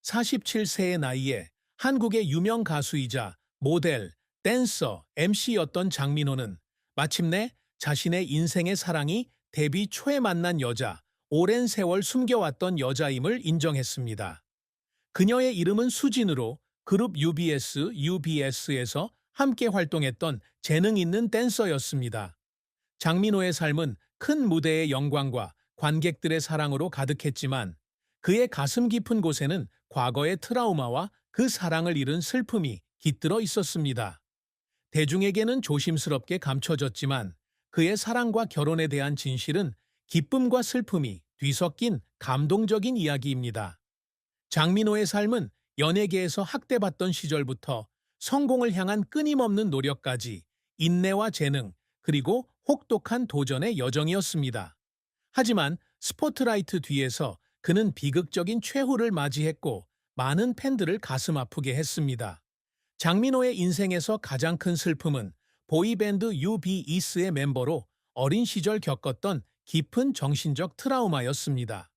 47세의 나이에 한국의 유명 가수이자 모델, 댄서, MC였던 장민호는 마침내 자신의 인생의 사랑이 데뷔 초에 만난 여자, 오랜 세월 숨겨왔던 여자임을 인정했습니다. 그녀의 이름은 수진으로 그룹 UBS에서 함께 활동했던 재능 있는 댄서였습니다. 장민호의 삶은 큰 무대의 영광과 관객들의 사랑으로 가득했지만 그의 가슴 깊은 곳에는 과거의 트라우마와 그 사랑을 잃은 슬픔이 깃들어 있었습니다. 대중에게는 조심스럽게 감춰졌지만 그의 사랑과 결혼에 대한 진실은 기쁨과 슬픔이 뒤섞인 감동적인 이야기입니다. 장민호의 삶은 연예계에서 학대받던 시절부터 성공을 향한 끊임없는 노력까지 인내와 재능, 그리고 혹독한 도전의 여정이었습니다. 하지만 스포트라이트 뒤에서 그는 비극적인 최후를 맞이했고 많은 팬들을 가슴 아프게 했습니다. 장민호의 인생에서 가장 큰 슬픔은 보이밴드 UBE의 멤버로 어린 시절 겪었던 깊은 정신적 트라우마였습니다.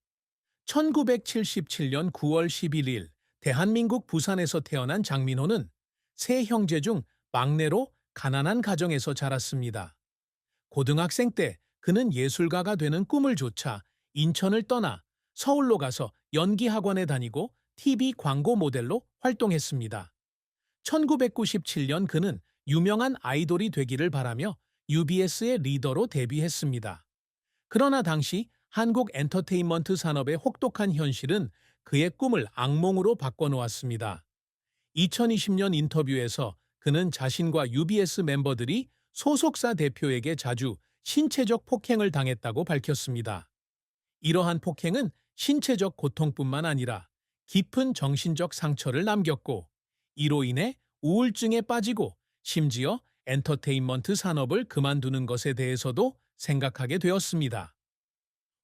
1977년 9월 11일 대한민국 부산에서 태어난 장민호는 세 형제 중 막내로 가난한 가정에서 자랐습니다. 고등학생 때 그는 예술가가 되는 꿈을 좇아 인천을 떠나 서울로 가서 연기학원에 다니고 TV 광고 모델로 활동했습니다. 1997년 그는 유명한 아이돌이 되기를 바라며 UBS의 리더로 데뷔했습니다. 그러나 당시 한국 엔터테인먼트 산업의 혹독한 현실은 그의 꿈을 악몽으로 바꿔놓았습니다. 2020년 인터뷰에서 그는 자신과 UBS 멤버들이 소속사 대표에게 자주 신체적 폭행을 당했다고 밝혔습니다. 이러한 폭행은 신체적 고통뿐만 아니라 깊은 정신적 상처를 남겼고 이로 인해 우울증에 빠지고 심지어 엔터테인먼트 산업을 그만두는 것에 대해서도 생각하게 되었습니다.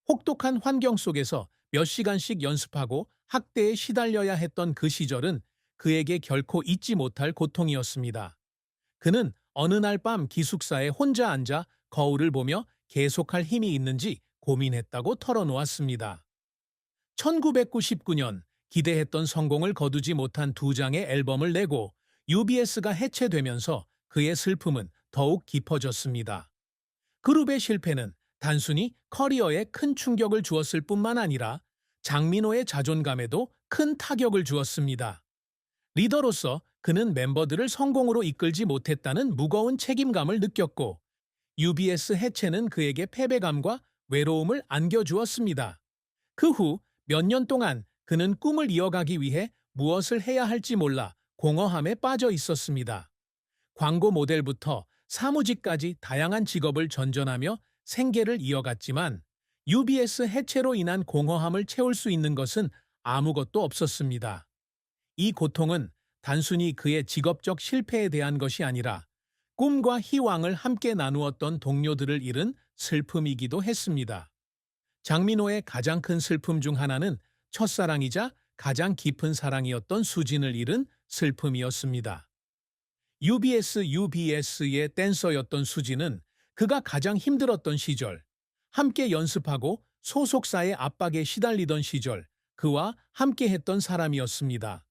혹독한 환경 속에서 몇 시간씩 연습하고 학대에 시달려야 했던 그 시절은 그에게 결코 잊지 못할 고통이었습니다. 그는 어느 날 밤 기숙사에 혼자 앉아 거울을 보며 계속할 힘이 있는지 고민했다고 털어놓았습니다. 1999년 기대했던 성공을 거두지 못한 두 장의 앨범을 내고 UBS가 해체되면서 그의 슬픔은 더욱 깊어졌습니다. 그룹의 실패는 단순히 커리어에 큰 충격을 주었을 뿐만 아니라 장민호의 자존감에도 큰 타격을 주었습니다. 리더로서 그는 멤버들을 성공으로 이끌지 못했다는 무거운 책임감을 느꼈고 UBS 해체는 그에게 패배감과 외로움을 안겨주었습니다. 그 후 몇 년 동안 그는 꿈을 이어가기 위해 무엇을 해야 할지 몰라 공허함에 빠져 있었습니다. 광고 모델부터 사무직까지 다양한 직업을 전전하며 생계를 이어갔지만 UBS 해체로 인한 공허함을 채울 수 있는 것은 아무것도 없었습니다. 이 고통은 단순히 그의 직업적 실패에 대한 것이 아니라 꿈과 희망을 함께 나누었던 동료들을 잃은 슬픔이기도 했습니다. 장민호의 가장 큰 슬픔 중 하나는 첫사랑이자 가장 깊은 사랑이었던 수진을 잃은 슬픔이었습니다. UBS의 댄서였던 수진은 그가 가장 힘들었던 시절, 함께 연습하고 소속사의 압박에 시달리던 시절, 그와 함께했던 사람이었습니다.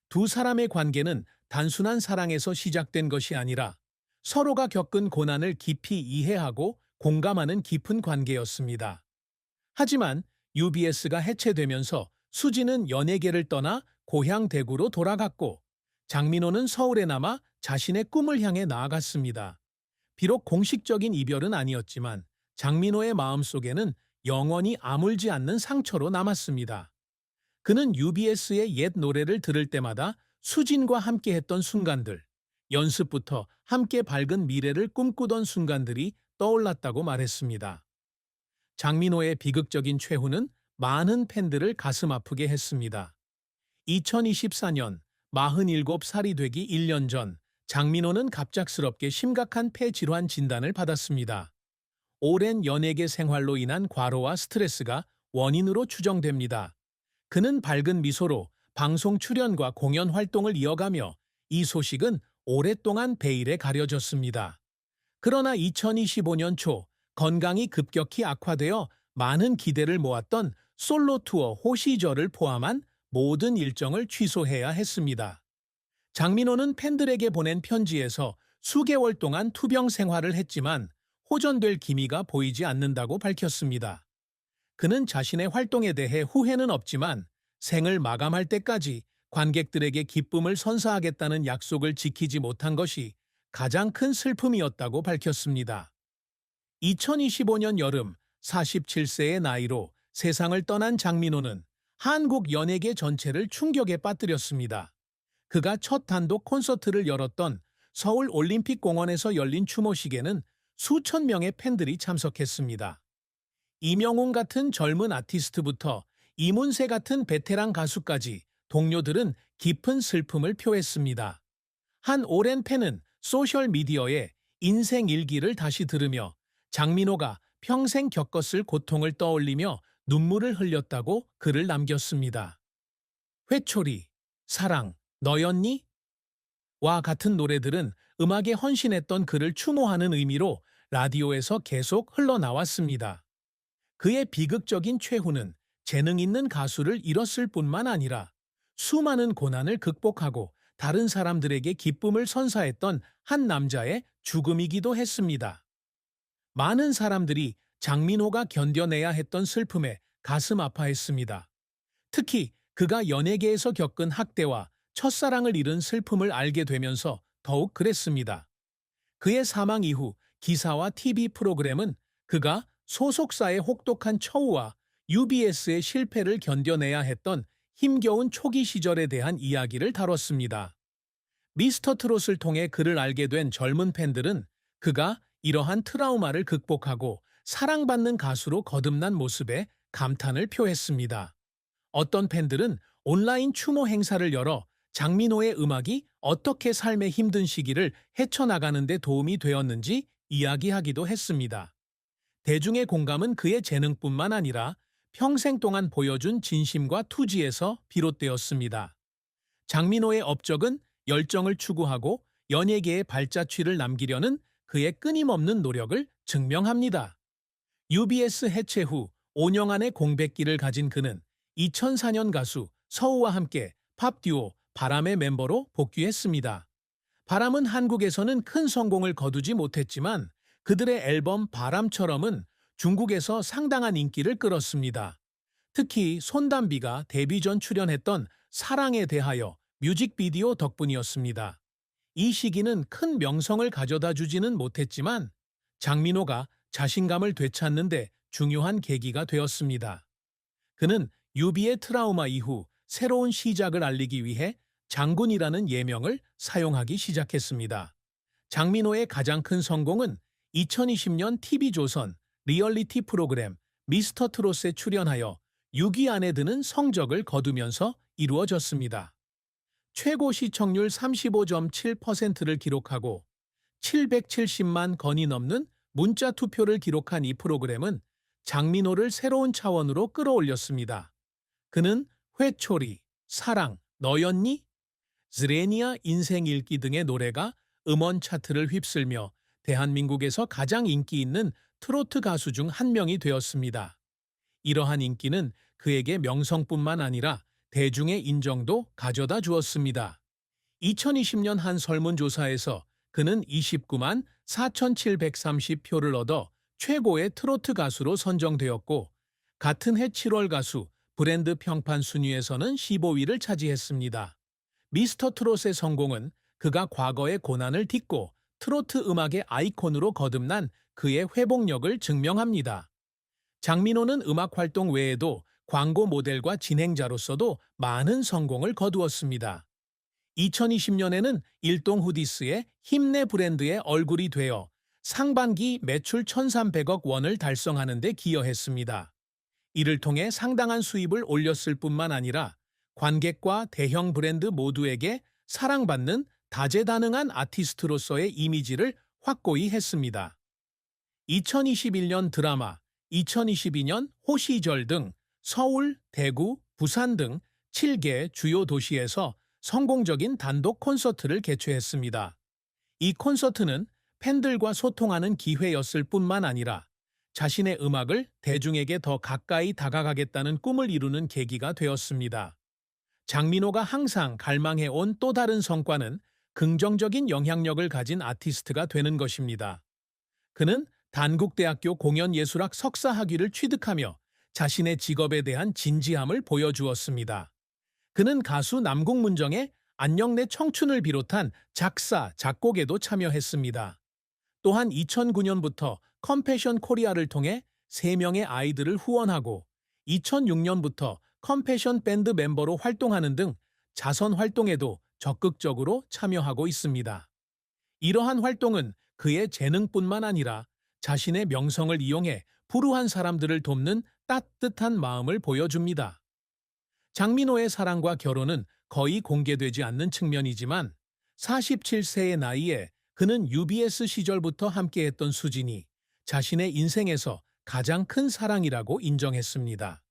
두 사람의 관계는 단순한 사랑에서 시작된 것이 아니라 서로가 겪은 고난을 깊이 이해하고 공감하는 깊은 관계였습니다. 하지만 UBS가 해체되면서 수지는 연예계를 떠나 고향 대구로 돌아갔고 장민호는 서울에 남아 자신의 꿈을 향해 나아갔습니다. 비록 공식적인 이별은 아니었지만 장민호의 마음속에는 영원히 아물지 않는 상처로 남았습니다. 그는 UBS의 옛 노래를 들을 때마다 수진과 함께했던 순간들, 연습부터 함께 밝은 미래를 꿈꾸던 순간들이 떠올랐다고 말했습니다. 장민호의 비극적인 최후는 많은 팬들을 가슴 아프게 했습니다. 2024년 47살이 되기 1년 전 장민호는 갑작스럽게 심각한 폐질환 진단을 받았습니다. 오랜 연예계 생활로 인한 과로와 스트레스가 원인으로 추정됩니다. 그는 밝은 미소로 방송 출연과 공연 활동을 이어가며 이 소식은 오랫동안 베일에 가려졌습니다. 그러나 2025년 초 건강이 급격히 악화되어 많은 기대를 모았던 솔로 투어 호시저를 포함한 모든 일정을 취소해야 했습니다. 장민호는 팬들에게 보낸 편지에서 수개월 동안 투병 생활을 했지만 호전될 기미가 보이지 않는다고 밝혔습니다. 그는 자신의 활동에 대해 후회는 없지만 생을 마감할 때까지 관객들에게 기쁨을 선사하겠다는 약속을 지키지 못한 것이 가장 큰 슬픔이었다고 밝혔습니다. 2025년 여름 47세의 나이로 세상을 떠난 장민호는 한국 연예계 전체를 충격에 빠뜨렸습니다. 그가 첫 단독 콘서트를 열었던 서울 올림픽공원에서 열린 추모식에는 수천 명의 팬들이 참석했습니다. 이명웅 같은 젊은 아티스트부터 이문세 같은 베테랑 가수까지 동료들은 깊은 슬픔을 표했습니다. 한 오랜 팬은 소셜미디어에 인생 일기를 다시 들으며 장민호가 평생 겪었을 고통을 떠올리며 눈물을 흘렸다고 글을 남겼습니다. 회초리, 사랑, 너였니? 와 같은 노래들은 음악에 헌신했던 그를 추모하는 의미로 라디오에서 계속 흘러나왔습니다. 그의 비극적인 최후는 재능 있는 가수를 잃었을 뿐만 아니라 수많은 고난을 극복하고 다른 사람들에게 기쁨을 선사했던 한 남자의 죽음이기도 했습니다. 많은 사람들이 장민호가 견뎌내야 했던 슬픔에 가슴 아파했습니다. 특히 그가 연예계에서 겪은 학대와 첫사랑을 잃은 슬픔을 알게 되면서 더욱 그랬습니다. 그의 사망 이후 기사와 TV 프로그램은 그가 소속사의 혹독한 처우와 UBS의 실패를 견뎌내야 했던 힘겨운 초기 시절에 대한 이야기를 다뤘습니다. 미스터 트롯을 통해 그를 알게 된 젊은 팬들은 그가 이러한 트라우마를 극복하고 사랑받는 가수로 거듭난 모습에 감탄을 표했습니다. 어떤 팬들은 온라인 추모 행사를 열어 장민호의 음악이 어떻게 삶의 힘든 시기를 헤쳐나가는 데 도움이 되었는지 이야기하기도 했습니다. 대중의 공감은 그의 재능뿐만 아니라 평생 동안 보여준 진심과 투지에서 비롯되었습니다. 장민호의 업적은 열정을 추구하고 연예계에 발자취를 남기려는 그의 끊임없는 노력을 증명합니다. UBS 해체 후 5년 안의 공백기를 가진 그는 2004년 가수 서우와 함께 팝 듀오 바람의 멤버로 복귀했습니다. 바람은 한국에서는 큰 성공을 거두지 못했지만 그들의 앨범 바람처럼은 중국에서 상당한 인기를 끌었습니다. 특히 손담비가 데뷔 전 출연했던 사랑에 대하여 뮤직비디오 덕분이었습니다. 이 시기는 큰 명성을 가져다 주지는 못했지만 장민호가 자신감을 되찾는 데 중요한 계기가 되었습니다. 그는 유비의 트라우마 이후 새로운 시작을 알리기 위해 장군이라는 예명을 사용하기 시작했습니다. 장민호의 가장 큰 성공은 2020년 TV조선 리얼리티 프로그램 미스터 트롯에 출연하여 6위 안에 드는 성적을 거두면서 이루어졌습니다. 최고 시청률 35.7%를 기록하고 770만 건이 넘는 문자 투표를 기록한 이 프로그램은 장민호를 새로운 차원으로 끌어올렸습니다. 그는 회초리, 사랑, 너였니? zrenia 인생 읽기 등의 노래가 음원 차트를 휩쓸며 대한민국에서 가장 인기 있는 트로트 가수 중 한 명이 되었습니다. 이러한 인기는 그에게 명성뿐만 아니라 대중의 인정도 가져다 주었습니다. 2020년 한 설문조사에서 그는 29만 4,730표를 얻어 최고의 트로트 가수로 선정되었고 같은 해 7월 가수 브랜드 평판 순위에서는 15위를 차지했습니다. 미스터 트롯의 성공은 그가 과거의 고난을 딛고 트로트 음악의 아이콘으로 거듭난 그의 회복력을 증명합니다. 장민호는 음악 활동 외에도 광고 모델과 진행자로서도 많은 성공을 거두었습니다. 2020년에는 일동 후디스의 힘내 브랜드의 얼굴이 되어 상반기 매출 1,300억 원을 달성하는 데 기여했습니다. 이를 통해 상당한 수입을 올렸을 뿐만 아니라 관객과 대형 브랜드 모두에게 사랑받는 다재다능한 아티스트로서의 이미지를 확고히 했습니다. 2021년 드라마, 2022년 호시절 등 서울, 대구, 부산 등 7개 주요 도시에서 성공적인 단독 콘서트를 개최했습니다. 이 콘서트는 팬들과 소통하는 기회였을 뿐만 아니라 자신의 음악을 대중에게 더 가까이 다가가겠다는 꿈을 이루는 계기가 되었습니다. 장민호가 항상 갈망해온 또 다른 성과는 긍정적인 영향력을 가진 아티스트가 되는 것입니다. 그는 단국대학교 공연예술학 석사 학위를 취득하며 자신의 직업에 대한 진지함을 보여주었습니다. 그는 가수 남궁문정의 안녕 내 청춘을 비롯한 작사, 작곡에도 참여했습니다. 또한 2009년부터 컴패션 코리아를 통해 3명의 아이들을 후원하고 2006년부터 컴패션 밴드 멤버로 활동하는 등 자선 활동에도 적극적으로 참여하고 있습니다. 이러한 활동은 그의 재능뿐만 아니라 자신의 명성을 이용해 불우한 사람들을 돕는 따뜻한 마음을 보여줍니다. 장민호의 사랑과 결혼은 거의 공개되지 않는 측면이지만 47세의 나이에 그는 UBS 시절부터 함께했던 수진이 자신의 인생에서 가장 큰 사랑이라고 인정했습니다.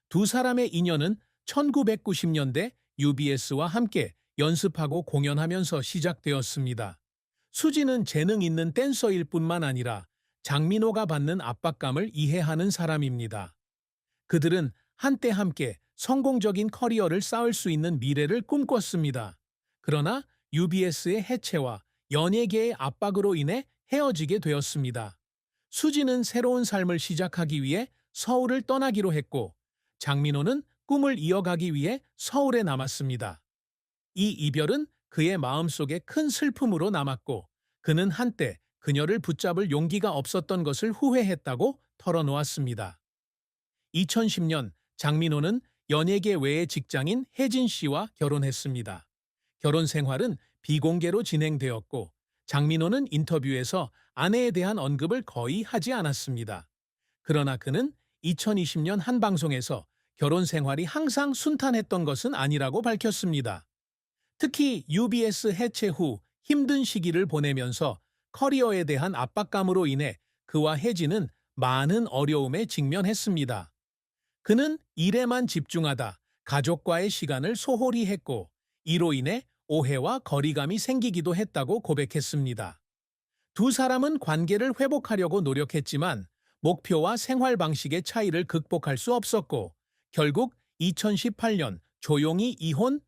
두 사람의 인연은 1990년대 UBS와 함께 연습하고 공연하면서 시작되었습니다. 수지는 재능 있는 댄서일 뿐만 아니라 장민호가 받는 압박감을 이해하는 사람입니다. 그들은 한때 함께 성공적인 커리어를 쌓을 수 있는 미래를 꿈꿨습니다. 그러나 UBS의 해체와 연예계의 압박으로 인해 헤어지게 되었습니다. 수지는 새로운 삶을 시작하기 위해 서울을 떠나기로 했고, 장민호는 꿈을 이어가기 위해 서울에 남았습니다. 이 이별은 그의 마음속에 큰 슬픔으로 남았고, 그는 한때 그녀를 붙잡을 용기가 없었던 것을 후회했다고 털어놓았습니다. 2010년 장민호는 연예계 외의 직장인 혜진 씨와 결혼했습니다. 결혼 생활은 비공개로 진행되었고, 장민호는 인터뷰에서 아내에 대한 언급을 거의 하지 않았습니다. 그러나 그는 2020년 한 방송에서 결혼 생활이 항상 순탄했던 것은 아니라고 밝혔습니다. 특히 UBS 해체 후 힘든 시기를 보내면서 커리어에 대한 압박감으로 인해 그와 혜진은 많은 어려움에 직면했습니다. 그는 일에만 집중하다 가족과의 시간을 소홀히 했고, 이로 인해 오해와 거리감이 생기기도 했다고 고백했습니다. 두 사람은 관계를 회복하려고 노력했지만 목표와 생활 방식의 차이를 극복할 수 없었고, 결국 2018년 조용히 이혼